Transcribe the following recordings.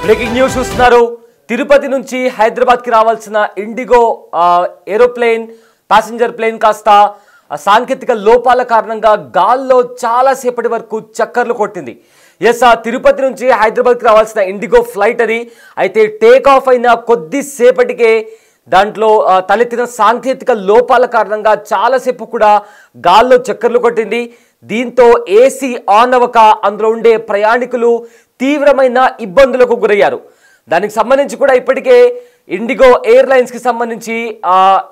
Breaking news చూస్తున్నారు. తిరుపతి నుంచి హైదరాబాద్ కి రావాల్సిన ఇండిగో ఏరోప్లేన్ ప్యాసింజర్ ప్లేన్ కాస్త సాంకేతిక లోపాల కారణంగా గాల్లో చాలా సేపటి వరకు చక్కర్లు కొట్టింది. ఎస్, తిరుపతి నుంచి హైదరాబాద్ కి రావాల్సిన ఇండిగో ఫ్లైట్ అది. అయితే టేక్ ఆఫ్ అయిన కొద్దిసేపటికే దాంట్లో తలెత్తిన సాంకేతిక లోపాల కారణంగా చాలాసేపు కూడా గాల్లో చక్కర్లు కొట్టింది. దీంతో ఏసీ ఆన్ అవ్వక అందులో ఉండే ప్రయాణికులు తీవ్రమైన ఇబ్బందులకు గురయ్యారు. దానికి సంబంధించి కూడా ఇప్పటికే ఇండిగో ఎయిర్లైన్స్కి సంబంధించి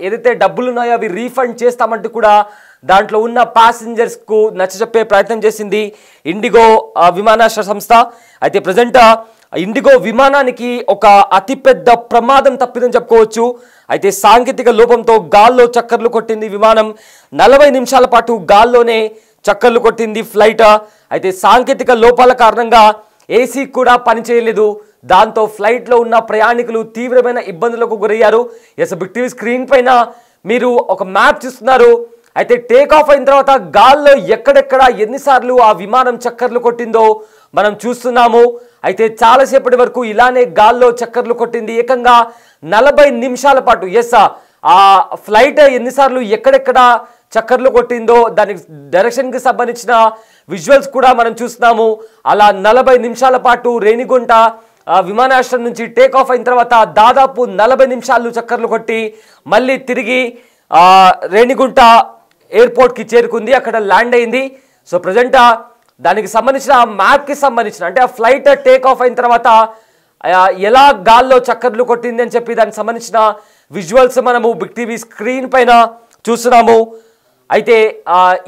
ఏదైతే డబ్బులు ఉన్నాయో అవి రీఫండ్ చేస్తామంటూ కూడా దాంట్లో ఉన్న ప్యాసింజర్స్కు నచ్చజెప్పే ప్రయత్నం చేసింది ఇండిగో విమానాశ్రయ సంస్థ. అయితే ప్రజెంట్ ఇండిగో విమానానికి ఒక అతిపెద్ద ప్రమాదం తప్పిందని చెప్పుకోవచ్చు. అయితే సాంకేతిక లోపంతో గాల్లో చక్కర్లు కొట్టింది విమానం. 40 నిమిషాల పాటు గాల్లోనే చక్కర్లు కొట్టింది ఫ్లైట్. అయితే సాంకేతిక లోపాల కారణంగా ఏసీ కూడా పనిచేయలేదు. దాంతో ఫ్లైట్లో ఉన్న ప్రయాణికులు తీవ్రమైన ఇబ్బందులకు గురయ్యారు. ఎస్, బిగ్ టీవీ స్క్రీన్ పైన మీరు ఒక మ్యాప్ చూస్తున్నారు. అయితే టేక్ ఆఫ్ అయిన తర్వాత గాల్లో ఎక్కడెక్కడ ఎన్నిసార్లు ఆ విమానం చక్కర్లు కొట్టిందో మనం చూస్తున్నాము. అయితే చాలాసేపటి వరకు ఇలానే గాల్లో చక్కర్లు కొట్టింది. ఏకంగా 40 నిమిషాల పాటు. ఎస్, ఆ ఫ్లైట్ ఎన్నిసార్లు ఎక్కడెక్కడ చక్కర్లు కొట్టిందో దానికి డైరెక్షన్కి సంబంధించిన విజువల్స్ కూడా మనం చూస్తున్నాము. అలా 40 నిమిషాల పాటు రేణిగుంట విమానాశ్రయం నుంచి టేక్ ఆఫ్ అయిన తర్వాత దాదాపు 40 నిమిషాలు చక్కర్లు కొట్టి మళ్ళీ తిరిగి రేణిగుంట ఎయిర్పోర్ట్కి చేరుకుంది. అక్కడ ల్యాండ్ అయింది. సో ప్రజెంట్ దానికి సంబంధించిన మ్యాప్కి సంబంధించిన అంటే ఆ ఫ్లైట్ టేక్ ఆఫ్ అయిన తర్వాత ఎలా గాల్లో చక్కర్లు కొట్టింది అని చెప్పి దానికి సంబంధించిన విజువల్స్ మనము బిగ్ టీవీ స్క్రీన్ పైన చూస్తున్నాము. అయితే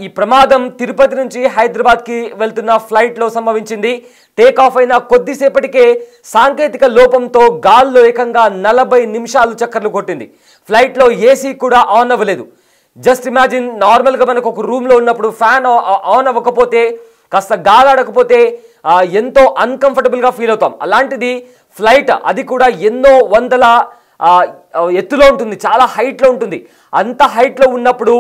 ఈ ప్రమాదం తిరుపతి నుంచి హైదరాబాద్కి వెళ్తున్న ఫ్లైట్లో సంభవించింది. టేక్ ఆఫ్ అయిన కొద్దిసేపటికే సాంకేతిక లోపంతో గాల్లో ఏకంగా 40 నిమిషాలు చక్కర్లు కొట్టింది. ఫ్లైట్లో ఏసీ కూడా ఆన్ అవ్వలేదు. జస్ట్ ఇమాజిన్, నార్మల్గా మనకు ఒక రూమ్లో ఉన్నప్పుడు ఫ్యాన్ ఆన్ అవ్వకపోతే కాస్త గాలాడకపోతే ఎంతో అన్కంఫర్టబుల్గా ఫీల్ అవుతాం. అలాంటిది ఫ్లైట్, అది కూడా ఎన్నో వందల ఎత్తులో ఉంటుంది, చాలా హైట్లో ఉంటుంది. అంత హైట్లో ఉన్నప్పుడు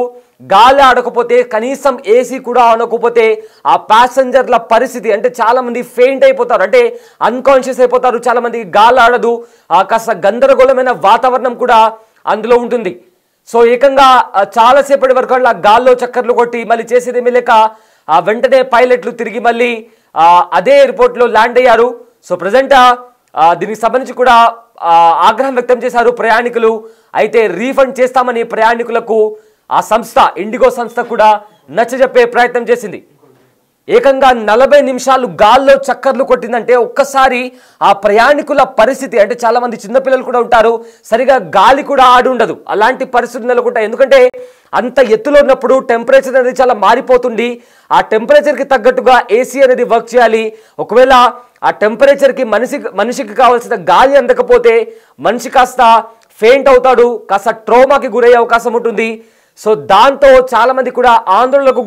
గాలి ఆడకపోతే, కనీసం ఏసీ కూడా ఆనకపోతే ఆ ప్యాసింజర్ల పరిస్థితి అంటే చాలామంది ఫెయింట్ అయిపోతారు, అంటే అన్కాన్షియస్ అయిపోతారు. చాలామంది గాలి ఆడదు, కాస్త గందరగోళమైన వాతావరణం కూడా అందులో ఉంటుంది. సో ఏకంగా చాలాసేపటి వరకు అలా గాల్లో చక్కర్లు కొట్టి మళ్ళీ చేసేది ఏమీ లేక వెంటనే పైలట్లు తిరిగి మళ్ళీ అదే ఎయిర్పోర్ట్లో ల్యాండ్ అయ్యారు. సో ప్రజెంట్ దీనికి సంబంధించి కూడా ఆగ్రహం వ్యక్తం చేశారు ప్రయాణికులు. అయితే రీఫండ్ చేస్తామని ప్రయాణికులకు ఆ సంస్థ, ఇండిగో సంస్థ కూడా నచ్చజెప్పే ప్రయత్నం చేసింది. ఏకంగా 40 నిమిషాలు గాల్లో చక్కర్లు కొట్టిందంటే ఒక్కసారి ఆ ప్రయాణికుల పరిస్థితి, అంటే చాలా మంది చిన్నపిల్లలు కూడా ఉంటారు, సరిగా గాలి కూడా ఆడి ఉండదు, అలాంటి పరిస్థితులు నెలకొంటాయి. ఎందుకంటే అంత ఎత్తులో ఉన్నప్పుడు టెంపరేచర్ అనేది చాలా మారిపోతుంది. ఆ టెంపరేచర్కి తగ్గట్టుగా ఏసీ అనేది వర్క్ చేయాలి. ఒకవేళ ఆ టెంపరేచర్కి మనిషికి కావాల్సిన గాలి అందకపోతే మనిషి కాస్త ఫెయింట్ అవుతాడు, కాస్త ట్రోమాకి గురయ్యే అవకాశం ఉంటుంది. సో దాంతో చాలామంది కూడా ఆందోళనకు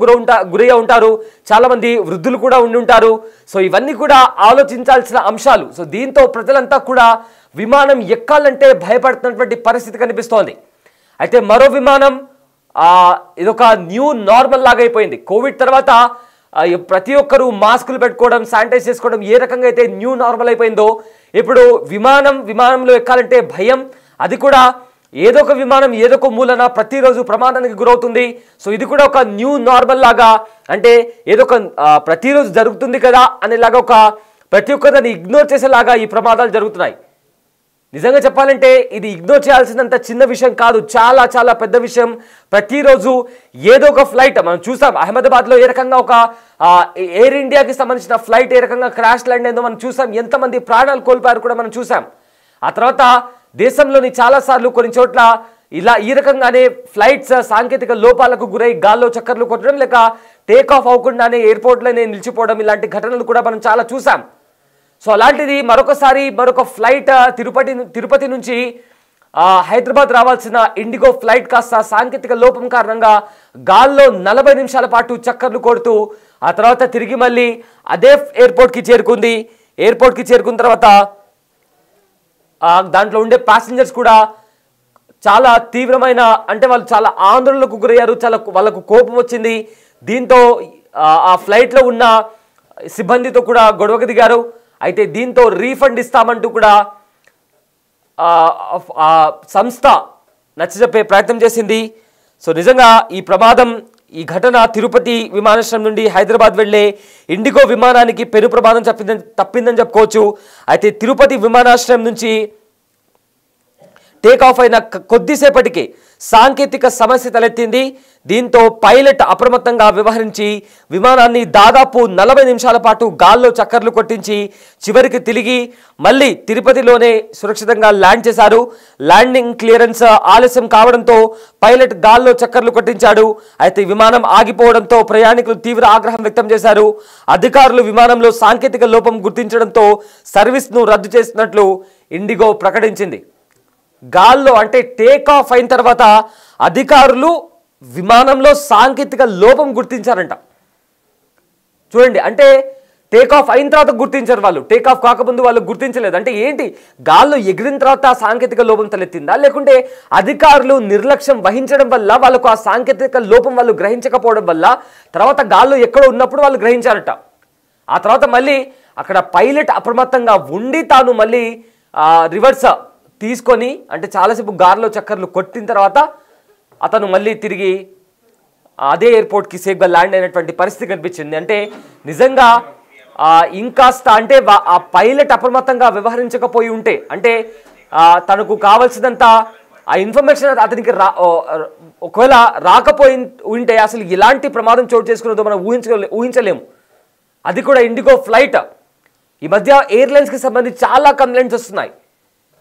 గురయ్యే ఉంటారు, చాలామంది వృద్ధులు కూడా ఉండి ఉంటారు. సో ఇవన్నీ కూడా ఆలోచించాల్సిన అంశాలు. సో దీంతో ప్రజలంతా కూడా విమానం ఎక్కాలంటే భయపడుతున్నటువంటి పరిస్థితి కనిపిస్తోంది. అయితే మరో విమానం, ఇదొక న్యూ నార్మల్ లాగా అయిపోయింది. కోవిడ్ తర్వాత ప్రతి ఒక్కరూ మాస్కులు పెట్టుకోవడం, శానిటైజ్ చేసుకోవడం ఏ రకంగా అయితే న్యూ నార్మల్ అయిపోయిందో, ఇప్పుడు విమానంలో ఎక్కాలంటే భయం. అది కూడా ఏదో ఒక విమానం ఏదో ఒక మూలన ప్రతిరోజు ప్రమాదానికి గురవుతుంది. సో ఇది కూడా ఒక న్యూ నార్మల్ లాగా, అంటే ఏదో ఒక ప్రతిరోజు జరుగుతుంది కదా అనేలాగా ఒక ప్రతి ఒక్కరిని ఇగ్నోర్ చేసేలాగా ఈ ప్రమాదాలు జరుగుతున్నాయి. నిజంగా చెప్పాలంటే ఇది ఇగ్నోర్ చేయాల్సినంత చిన్న విషయం కాదు, చాలా చాలా పెద్ద విషయం. ప్రతిరోజు ఏదో ఒక ఫ్లైట్ మనం చూసాం. అహ్మదాబాద్లో ఏ రకంగా ఒక ఎయిర్ ఇండియాకి సంబంధించిన ఫ్లైట్ ఏ రకంగా క్రాష్ ల్యాండ్ అయిందో మనం చూసాం. ఎంతమంది ప్రాణాలు కోల్పోయారు కూడా మనం చూసాం. ఆ తర్వాత దేశంలోని చాలాసార్లు కొన్ని చోట్ల ఈ రకంగానే ఫ్లైట్స్ సాంకేతిక లోపాలకు గురై గాల్లో చక్కర్లు కొట్టడం, లేక టేక్ ఆఫ్ అవ్వకుండానే ఎయిర్పోర్ట్లోనే నిలిచిపోవడం, ఇలాంటి ఘటనలు కూడా మనం చాలా చూసాం. సో అలాంటిది మరొక ఫ్లైట్ తిరుపతి నుంచి హైదరాబాద్ రావాల్సిన ఇండిగో ఫ్లైట్ కాస్త సాంకేతిక లోపం కారణంగా గాల్లో 40 నిమిషాల పాటు చక్కర్లు కొడుతూ ఆ తర్వాత తిరిగి మళ్ళీ అదే ఎయిర్పోర్ట్కి చేరుకుంది. ఎయిర్పోర్ట్కి చేరుకున్న తర్వాత దాంట్లో ఉండే ప్యాసింజర్స్ కూడా చాలా తీవ్రమైన, అంటే వాళ్ళు చాలా ఆందోళనకు గురయ్యారు, వాళ్ళకు కోపం వచ్చింది. దీంతో ఆ ఫ్లైట్లో ఉన్న సిబ్బందితో కూడా గొడవకు దిగారు. అయితే దీంతో రీఫండ్ ఇస్తామంటూ కూడా సంస్థ నచ్చజెప్పే ప్రయత్నం చేసింది. సో నిజంగా ఈ ప్రమాదం, ఈ ఘటన తిరుపతి విమానాశ్రయం నుండి హైదరాబాద్ వెళ్లే ఇండిగో విమానానికి పెను ప్రమాదం తప్పిందని చెప్పుకోవచ్చు. అయితే తిరుపతి విమానాశ్రయం నుంచి టేక్ ఆఫ్ అయిన కొద్దిసేపటికి సాంకేతిక సమస్య తలెత్తింది. దీంతో పైలట్ అప్రమత్తంగా వ్యవహరించి విమానాన్ని దాదాపు 40 నిమిషాల పాటు గాల్లో చక్కర్లు కొట్టించి చివరికి తిరిగి మళ్ళీ తిరుపతిలోనే సురక్షితంగా ల్యాండ్ చేశారు. ల్యాండింగ్ క్లియరెన్స్ ఆలస్యం కావడంతో పైలట్ గాల్లో చక్కర్లు కొట్టించాడు. అయితే విమానం ఆగిపోవడంతో ప్రయాణికులు తీవ్ర ఆగ్రహం వ్యక్తం చేశారు. అధికారులు విమానంలో సాంకేతిక లోపం గుర్తించడంతో సర్వీస్ను రద్దు చేసినట్లు ఇండిగో ప్రకటించింది. గాల్లో అంటే టేక్ ఆఫ్ అయిన తర్వాత అధికారులు విమానంలో సాంకేతిక లోపం గుర్తించారంట. చూడండి, అంటే టేక్ ఆఫ్ అయిన తర్వాత గుర్తించారు వాళ్ళు, టేక్ ఆఫ్ కాకముందు వాళ్ళు గుర్తించలేదు. అంటే ఏంటి, గాల్లో ఎగిరిన తర్వాత సాంకేతిక లోపం తలెత్తిందా, లేకుంటే అధికారులు నిర్లక్ష్యం వహించడం వల్ల వాళ్ళకు ఆ సాంకేతిక లోపం వాళ్ళు గ్రహించకపోవడం వల్ల తర్వాత గాల్లో ఎక్కడో ఉన్నప్పుడు వాళ్ళు గ్రహించారట. ఆ తర్వాత మళ్ళీ అక్కడ పైలట్ అప్రమత్తంగా ఉండి తాను మళ్ళీ రివర్స్ తీసుకొని, అంటే చాలాసేపు గాల్లో చక్కర్లు కొట్టిన తర్వాత అతను మళ్ళీ తిరిగి అదే ఎయిర్పోర్ట్కి సేఫ్గా ల్యాండ్ అయినటువంటి పరిస్థితి కనిపించింది. అంటే నిజంగా ఇంకాస్త అంటే ఆ పైలట్ అప్రమత్తంగా వ్యవహరించకపోయి ఉంటే, అంటే తనకు కావాల్సినంత ఆ ఇన్ఫర్మేషన్ అతనికి ఒకవేళ రాకపోయి ఉంటే అసలు ఎలాంటి ప్రమాదం చోటు చేసుకున్నదో మనం ఊహించలేము. అది కూడా ఇండిగో ఫ్లైట్. ఈ మధ్య ఎయిర్లైన్స్కి సంబంధించి చాలా కంప్లైంట్స్ వస్తున్నాయి.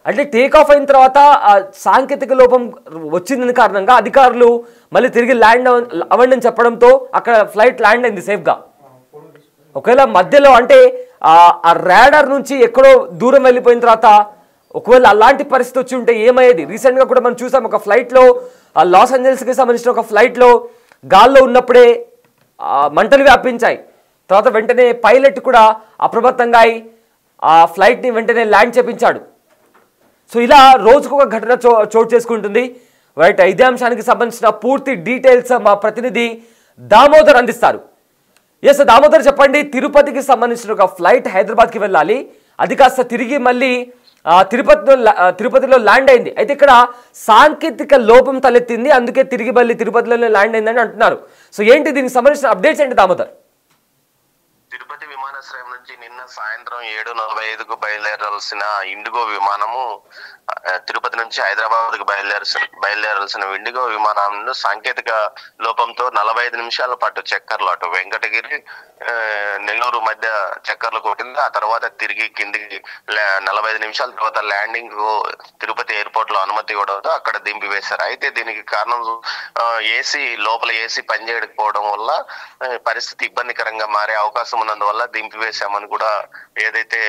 అంటే టేక్ ఆఫ్ అయిన తర్వాత సాంకేతిక లోపం వచ్చిందని కారణంగా అధికారులు మళ్ళీ తిరిగి ల్యాండ్ అవ్వండి అని చెప్పడంతో అక్కడ ఫ్లైట్ ల్యాండ్ అయింది సేఫ్గా. ఒకవేళ మధ్యలో అంటే ఆ రాడార్ నుంచి ఎక్కడో దూరం వెళ్ళిపోయిన తర్వాత ఒకవేళ అలాంటి పరిస్థితి వచ్చి ఉంటే ఏమయ్యేది? రీసెంట్గా కూడా మనం చూసాం, ఒక ఫ్లైట్లో లాస్ ఏంజల్స్కి సంబంధించిన ఒక ఫ్లైట్లో గాల్లో ఉన్నప్పుడే మంటలు వ్యాపించాయి. తర్వాత వెంటనే పైలట్ కూడా అప్రమత్తంగా అయి ఆ ఫ్లైట్ని వెంటనే ల్యాండ్ చేపించాడు. సో ఇలా రోజుకు ఒక ఘటన చోటు చేసుకుంటుంది. రైట్, ఇదే అంశానికి సంబంధించిన పూర్తి డీటెయిల్స్ మా ప్రతినిధి దామోదర్ అందిస్తారు. ఎస్ దామోదర్, చెప్పండి. తిరుపతికి సంబంధించిన ఒక ఫ్లైట్ హైదరాబాద్కి వెళ్ళాలి, అది కాస్త తిరిగి మళ్ళీ తిరుపతిలో ల్యాండ్ అయింది. అయితే ఇక్కడ సాంకేతిక లోపం తలెత్తింది, అందుకే తిరిగి మళ్ళీ తిరుపతిలోనే ల్యాండ్ అయిందని అంటున్నారు. సో ఏంటి దీనికి సంబంధించిన అప్డేట్స్ ఏంటి దామోదర్? తిరుపతి విమానాశ్రయం నుంచి నిన్న సాయంత్రం 7:45కు బయలుదేరాల్సిన ఇండిగో విమానము తిరుపతి నుంచి హైదరాబాద్ కు బయలుదేరాల్సిన ఇండిగో విమానంలో సాంకేతిక లోపంతో 45 నిమిషాల పాటు చక్కర్లు అటు వెంకటగిరి నెల్లూరు మధ్య చక్కర్లు కొట్టింది. ఆ తర్వాత తిరిగి కిందికి 45 నిమిషాల తర్వాత ల్యాండింగ్ తిరుపతి ఎయిర్పోర్ట్ లో అనుమతి ఇవ్వడంతో అక్కడ దింపివేశారు. అయితే దీనికి కారణం లోపల ఏసీ పనిచేయకపోవడం వల్ల పరిస్థితి ఇబ్బందికరంగా మారే అవకాశం ఉన్నందువల్ల దింపివేశామని కూడా ఏదైతే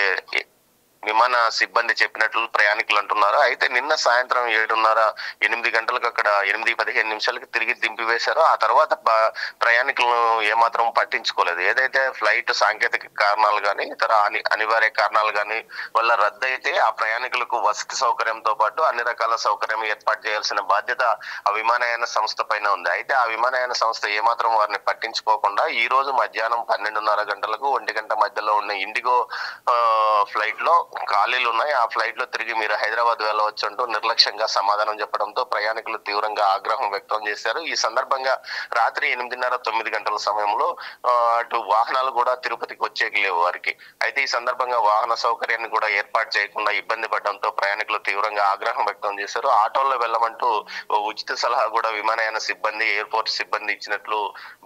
విమాన సిబ్బంది చెప్పినట్లు ప్రయాణికులు అంటున్నారు. అయితే నిన్న సాయంత్రం 7:30-8 గంటలకు అక్కడ 8:15 తిరిగి దింపివేశారు. ఆ తర్వాత ప్రయాణికులను ఏమాత్రం పట్టించుకోలేదు. ఏదైతే ఫ్లైట్ సాంకేతిక కారణాలు కానీ ఇతర అనివార్య కారణాలు కానీ వల్ల రద్దయితే ఆ ప్రయాణికులకు వసతి సౌకర్యంతో పాటు అన్ని రకాల సౌకర్యం ఏర్పాటు చేయాల్సిన బాధ్యత ఆ విమానయాన సంస్థ పైన ఉంది. అయితే ఆ విమానయాన సంస్థ ఏమాత్రం వారిని పట్టించుకోకుండా ఈ రోజు మధ్యాహ్నం 12:30 గంటలకు 1 గంట మధ్యలో ఉన్న ఇండిగో ఫ్లైట్ లో ఖాళీలు ఉన్నాయి, ఆ ఫ్లైట్ లో తిరిగి మీరు హైదరాబాద్ వెళ్ళవచ్చు అంటూ నిర్లక్ష్యంగా సమాధానం చెప్పడంతో ప్రయాణికులు తీవ్రంగా ఆగ్రహం వ్యక్తం చేశారు. ఈ సందర్భంగా రాత్రి 8:30-9 గంటల సమయంలో అటు వాహనాలు కూడా తిరుపతికి వచ్చేకి లేవు వారికి. అయితే ఈ సందర్భంగా వాహన సౌకర్యాన్ని కూడా ఏర్పాటు చేయకుండా ఇబ్బంది పడడంతో ప్రయాణికులు తీవ్రంగా ఆగ్రహం వ్యక్తం చేశారు. ఆటోల్లో వెళ్ళమంటూ ఉచిత సలహా కూడా విమానయాన సిబ్బంది ఎయిర్పోర్ట్ సిబ్బంది ఇచ్చినట్లు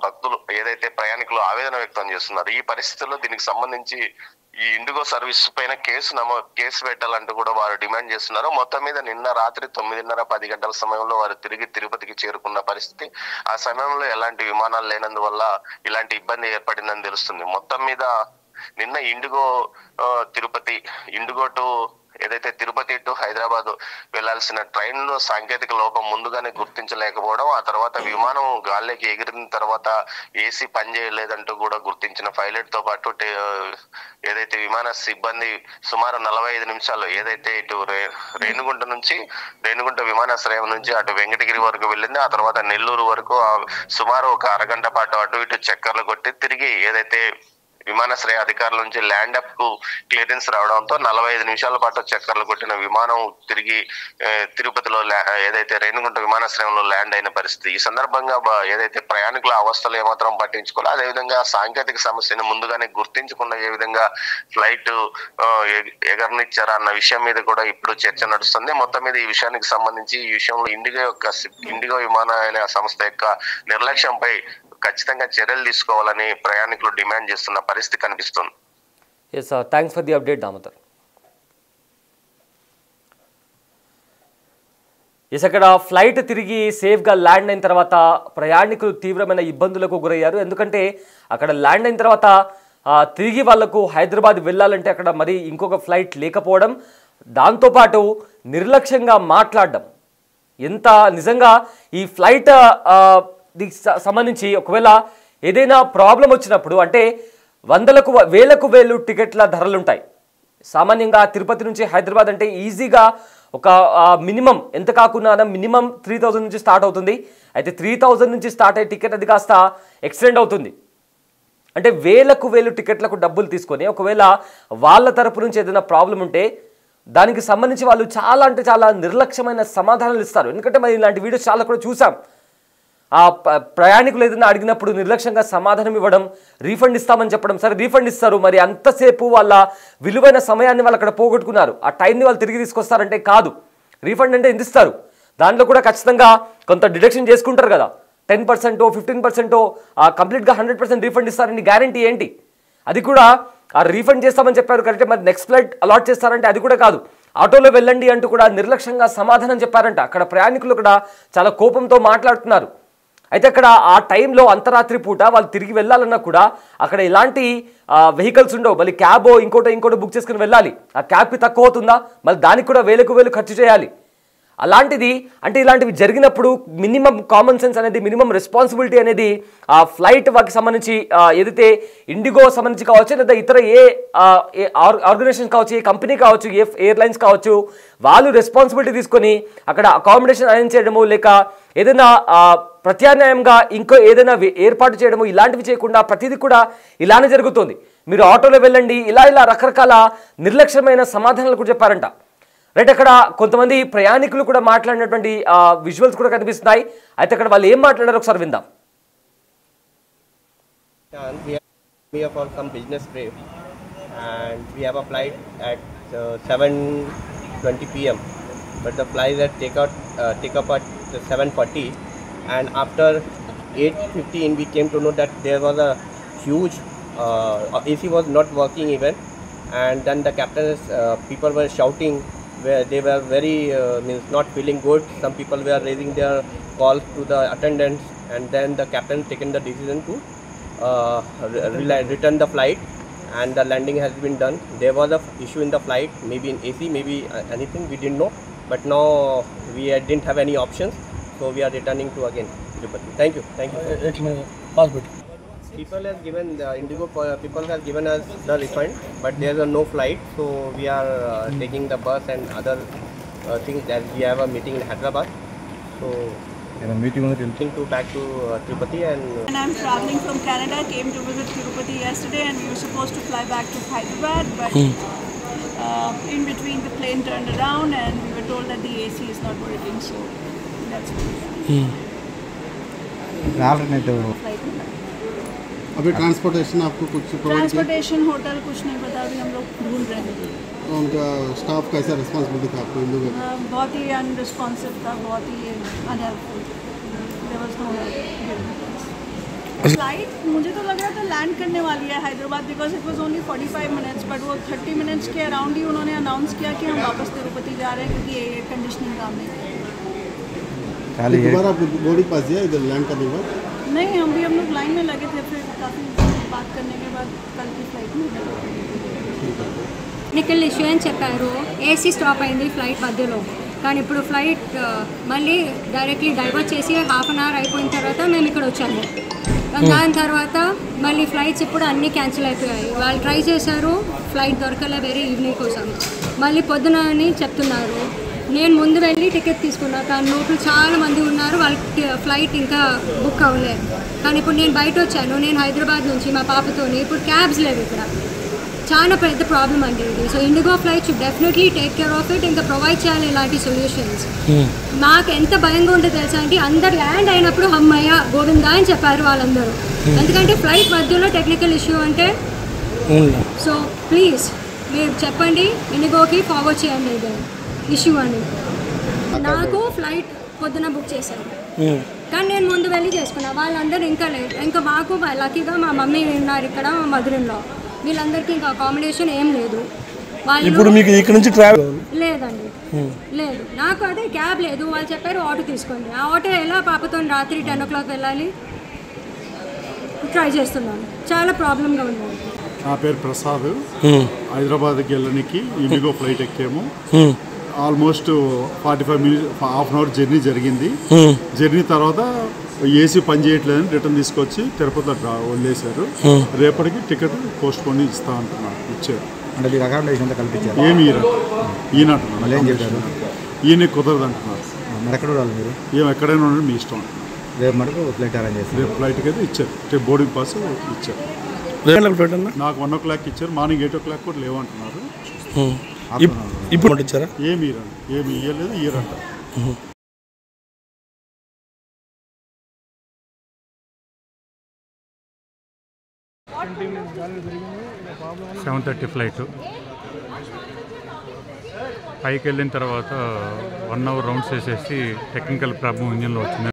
భక్తులు ఏదైతే ప్రయాణికులు ఆవేదన వ్యక్తం చేస్తున్నారు. ఈ పరిస్థితుల్లో దీనికి సంబంధించి ఈ ఇండిగో సర్వీస్ పైన కేసు పెట్టాలంటూ కూడా వారు డిమాండ్ చేస్తున్నారు. మొత్తం మీద నిన్న రాత్రి 9:30-10 గంటల సమయంలో వారు తిరిగి తిరుపతికి చేరుకున్న పరిస్థితి. ఆ సమయంలో ఎలాంటి విమానాలు లేనందువల్ల ఇలాంటి ఇబ్బంది ఏర్పడిందని తెలుస్తుంది. మొత్తం మీద నిన్న ఇండిగో టు ఏదైతే తిరుపతి టు హైదరాబాద్ వెళ్లాల్సిన ట్రైన్ లో సాంకేతిక లోపం ముందుగానే గుర్తించలేకపోవడం, ఆ తర్వాత విమానం గాల్లోకి ఎగిరిన తర్వాత ఏసీ పనిచేయలేదంటూ కూడా గుర్తించిన పైలట్ తో పాటు ఏదైతే విమాన సిబ్బంది సుమారు 45 నిమిషాలు ఏదైతే ఇటు రేణిగుంట విమానాశ్రయం నుంచి అటు వెంకటగిరి వరకు వెళ్ళింది, ఆ తర్వాత నెల్లూరు వరకు సుమారు ఒక అరగంట పాటు అటు ఇటు చక్కర్లు కొట్టి తిరిగి ఏదైతే విమానాశ్రయ అధికారుల నుంచి ల్యాండ్ అప్ కు క్లియరెన్స్ రావడంతో 45 నిమిషాల పాటు చక్కర్లు కొట్టిన విమానం తిరిగి తిరుపతిలో ఏదైతే రేణిగుంట విమానాశ్రయంలో ల్యాండ్ అయిన పరిస్థితి. ఈ సందర్భంగా ఏదైతే ప్రయాణికుల అవస్థలు ఏమాత్రం పట్టించుకోవాలి, అదేవిధంగా సాంకేతిక సమస్యను ముందుగానే గుర్తించకుండా ఏ విధంగా ఫ్లైట్ ఎగరనిచ్చారా అన్న విషయం మీద కూడా ఇప్పుడు చర్చ నడుస్తుంది. మొత్తం మీద ఈ విషయానికి సంబంధించి ఈ విషయంలో ఇండిగో విమానయాన సంస్థ యొక్క నిర్లక్ష్యంపై ఖచ్చితంగా చర్యలు తీసుకోవాలని ప్రయాణికులు డిమాండ్ చేస్తున్న పరిస్థితి కనిపిస్తుంది. Yes sir, thanks for the update Damodar. Yes, అక్కడ ఫ్లైట్ తిరిగి సేఫ్గా ల్యాండ్ అయిన తర్వాత ప్రయాణికులు తీవ్రమైన ఇబ్బందులకు గురయ్యారు. ఎందుకంటే అక్కడ ల్యాండ్ అయిన తర్వాత తిరిగి వాళ్లకు హైదరాబాద్ వెళ్ళాలంటే అక్కడ మరి ఇంకొక ఫ్లైట్ లేకపోవడం, దాంతోపాటు నిర్లక్ష్యంగా మాట్లాడడం. ఎంత నిజంగా ఈ ఫ్లైట్ దీనికి సంబంధించి ఒకవేళ ఏదైనా ప్రాబ్లం వచ్చినప్పుడు అంటే వేలకు వేలు టికెట్ల ధరలు ఉంటాయి. సామాన్యంగా తిరుపతి నుంచి హైదరాబాద్ అంటే ఈజీగా ఒక మినిమం ఎంత కాకుండా మినిమం 3000 నుంచి స్టార్ట్ అవుతుంది. అయితే 3000 నుంచి స్టార్ట్ అయ్యే టికెట్ అది కాస్త ఎక్స్టెండ్ అవుతుంది. అంటే వేలకు వేలు టికెట్లకు డబ్బులు తీసుకొని ఒకవేళ వాళ్ళ తరపు నుంచి ఏదైనా ప్రాబ్లం ఉంటే దానికి సంబంధించి వాళ్ళు చాలా అంటే చాలా నిర్లక్ష్యమైన సమాధానాలు ఇస్తారు. ఎందుకంటే మరి ఇలాంటి వీడియోస్ చాలా కూడా చూసాం. ఆ ప్రయాణికులు ఏదైనా అడిగినప్పుడు నిర్లక్ష్యంగా సమాధానం ఇవ్వడం, రీఫండ్ ఇస్తామని చెప్పడం. సరే రీఫండ్ ఇస్తారు, మరి అంతసేపు వాళ్ళ విలువైన సమయాన్ని వాళ్ళు అక్కడ పోగొట్టుకున్నారు. ఆ టైంని వాళ్ళు తిరిగి తీసుకొస్తారంటే కాదు. రీఫండ్ అంటే ఎంత ఇస్తారు, దాంట్లో కూడా ఖచ్చితంగా కొంత డిడక్షన్ చేసుకుంటారు కదా. 10%, 15% కంప్లీట్గా 100% రీఫండ్ ఇస్తారని గ్యారంటీ ఏంటి? అది కూడా ఆ రీఫండ్ చేస్తామని చెప్పారు కరెక్టే, మరి నెక్స్ట్ ఫ్లైట్ అలాట్ చేస్తారంటే అది కూడా కాదు. ఆటోలో వెళ్ళండి అంటూ కూడా నిర్లక్ష్యంగా సమాధానం చెప్పారంట. అక్కడ ప్రయాణికులు కూడా చాలా కోపంతో మాట్లాడుతున్నారు. అయితే అక్కడ ఆ టైంలో అంతరాత్రి పూట వాళ్ళు తిరిగి వెళ్ళాలన్నా కూడా అక్కడ ఎలాంటి వెహికల్స్ ఉండవు. మళ్ళీ క్యాబో ఇంకోటో బుక్ చేసుకుని వెళ్ళాలి. ఆ క్యాబ్కి తక్కువ అవుతుందా, మళ్ళీ దానికి కూడా వేలు ఖర్చు చేయాలి. అలాంటిది అంటే ఇలాంటివి జరిగినప్పుడు మినిమం కామన్ సెన్స్ అనేది, మినిమం రెస్పాన్సిబిలిటీ అనేది ఆ ఫ్లైట్ వాటికి సంబంధించి ఏదైతే ఇండిగో సంబంధించి కావచ్చు, లేదా ఇతర ఏ ఆర్గనైజేషన్ కావచ్చు, ఏ కంపెనీ కావచ్చు, ఏ ఎయిర్లైన్స్ కావచ్చు, వాళ్ళు రెస్పాన్సిబిలిటీ తీసుకొని అక్కడ అకామిడేషన్ అరేంజ్ చేయడము, లేక ఏదైనా ప్రత్యామ్నాయంగా ఇంకో ఏదైనా ఏర్పాటు చేయడము, ఇలాంటివి చేయకుండా ప్రతిదీ కూడా ఇలానే జరుగుతుంది. మీరు ఆటోలో వెళ్ళండి, ఇలా రకరకాల నిర్లక్ష్యమైన సమాధానాలు కూడా చెప్పారంట. రైట్, అక్కడ కొంతమంది ప్రయాణికులు కూడా మాట్లాడినటువంటి విజువల్స్ కూడా కనిపిస్తున్నాయి. అయితే అక్కడ వాళ్ళు ఏం మాట్లాడారో ఒకసారి విందాం. We are for some business trip and we have a flight at 7:20 p.m. but the flight that take up at 7:40 and after 8:15 we came to know that there was a huge AC was not working even, and then the captain's people were shouting where they were very not feeling good. Some people were raising their calls to the attendants, and then the captain taken the decision to return the flight, and the landing has been done. There was a issue in the flight, maybe in AC, maybe anything, we didn't know, but now we didn't have any options, so we are returning to again Tirupati. Thank you. People has given the Indigo people has given us the refund, but there is no flight, so we are taking the bus and other things that we have a meeting in Hyderabad. So meeting to back to Tirupati and I'm traveling from Canada. Came to visit Tirupati yesterday, and we were supposed to fly back to Hyderabad, but in between the plane turned around, and we were told that the AC is not working. So that's अभी transportation आपको कुछ transportation hotel कुछ नहीं पता, अभी हम लोग ढूंढ रहे हैं. तो उनका स्टाफ कैसा रिस्पॉन्सिबिलिटी था आपको इंडिगो? बहुत ही अनरिस्पॉन्सिव था, बहुत ही unhelpful. There was no flight. मुझे तो लग रहा था लैंड करने वाली है Hyderabad, because it was only 45 minutes, but वो 30 मिनट्स के अराउंड ही उन्होंने अनाउंस किया कि हम वापस तिरुपति जा रहे हैं क्योंकि एयर कंडीशनिंग काम नहीं किया. दोबारा बोर्डिंग पास दिया इधर लैंड करने के बाद? नहीं, हम लोग लाइन में लगे थे. फिर काफ़ी बात करने के बाद कल की फ्लाइट में టెక్నికల్ ఇష్యూ అని చెప్పారు. ఏసీ స్టాప్ అయింది ఫ్లైట్ మధ్యలో, కానీ ఇప్పుడు ఫ్లైట్ మళ్ళీ డైరెక్ట్లీ డైవర్ట్ చేసి హాఫ్ అన్ అవర్ అయిపోయిన తర్వాత మేము ఇక్కడ వచ్చాము. దాని తర్వాత మళ్ళీ ఫ్లైట్స్ ఇప్పుడు అన్నీ క్యాన్సిల్ అయిపోయాయి. వాళ్ళు ట్రై చేశారు, ఫ్లైట్ దొరకలే వేరే ఈవినింగ్ కోసం. మళ్ళీ పొద్దున అని చెప్తున్నారు. నేను ముందు వెళ్ళి టికెట్ తీసుకున్నా, కానీ లోపల చాలా మంది ఉన్నారు, వాళ్ళకి ఫ్లైట్ ఇంకా బుక్ అవ్వలేదు. కానీ ఇప్పుడు నేను బయట వచ్చాను, నేను హైదరాబాద్ నుంచి మా పాపతోని, ఇప్పుడు క్యాబ్స్ లేవు ఇక్కడ. చాలా పెద్ద ప్రాబ్లం అండి ఇది. So IndiGo flight should definitely take care of it, ఇంకా ప్రొవైడ్ చేయాలి ఇలాంటి సొల్యూషన్స్. నాకు ఎంత భయంగా ఉంటుందో తెలుసా అంటే, అందరు ల్యాండ్ అయినప్పుడు అమ్మయ్య గోవిందా అని చెప్పారు వాళ్ళందరూ. ఎందుకంటే ఫ్లైట్ మధ్యలో టెక్నికల్ ఇష్యూ అంటే. సో ప్లీజ్ మీరు చెప్పండి, ఇండిగోకి ఫార్వర్డ్ చేయండి ఇది ఇష్యూ అని. నాకు ఫ్లైట్ పొద్దున బుక్ చేశారు, కానీ నేను ముందు వెళ్ళి చేసుకున్నా, వాళ్ళందరూ ఇంకా లేదు. ఇంకా మాకు లక్కీగా మా మమ్మీ ఉన్నారు ఇక్కడ, మా మదర్‌ఇన్‌లా, వీళ్ళందరికీ ఇంకా అకామిడేషన్ ఏం లేదు. వాళ్ళు ఇప్పుడు మీకు ఇక్కడ నుంచి ట్రావెల్ లేదండి, లేదు. నాకు అదే క్యాబ్ లేదు, వాళ్ళు చెప్పారు ఆటో తీసుకోండి. ఆ ఆటో ఎలా పాపతో రాత్రి 10 o'clock వెళ్ళాలి, ట్రై చేస్తున్నాను, చాలా ప్రాబ్లంగా ఉంది. నా పేరు ప్రసాద్. హైదరాబాద్కి వెళ్ళడానికి ఇండిగో ఫ్లైట్ ఎక్కాము. Almost 45 minutes, half an hour journey జరిగింది. జర్నీ తర్వాత ఏసీ పని చేయట్లేదని రిటర్న్ తీసుకొచ్చి తిరుపతిలో వదిలేశారు. రేపటికి టికెట్ పోస్ట్ పోన్ ఇస్తా అంటున్నారు, ఇచ్చారు. అంటే మీరు అకామిడేషన్ కల్పించారు? ఏమి ఈయన అంటున్నారు, ఏం చెప్పారు? ఈయన కుదరదు అంటున్నారు. మరి ఎక్కడ ఉండాలి మీరు? ఏం ఎక్కడైనా ఉండండి మీ ఇష్టం అంటున్నారు. రేపు మనకు ఫ్లైట్ అరేంజ్ చేస్తారు. రేపు ఫ్లైట్కి అయితే ఇచ్చారు, బోర్డింగ్ పాస్ ఇచ్చారు. నాకు 1 o'clock ఇచ్చారు, మార్నింగ్ 8 o'clock కూడా లేవంటున్నారు. ఇప్పుడు ఇచ్చారా? ఏమి ఇయ్యలేదు, ఇయ్యరంట. 7:30 ఫ్లైట్. పైకి వెళ్ళిన తర్వాత 1 hour రౌండ్స్ వేసేసి టెక్నికల్ ప్రాబ్లం ఇంజన్లో వచ్చింది.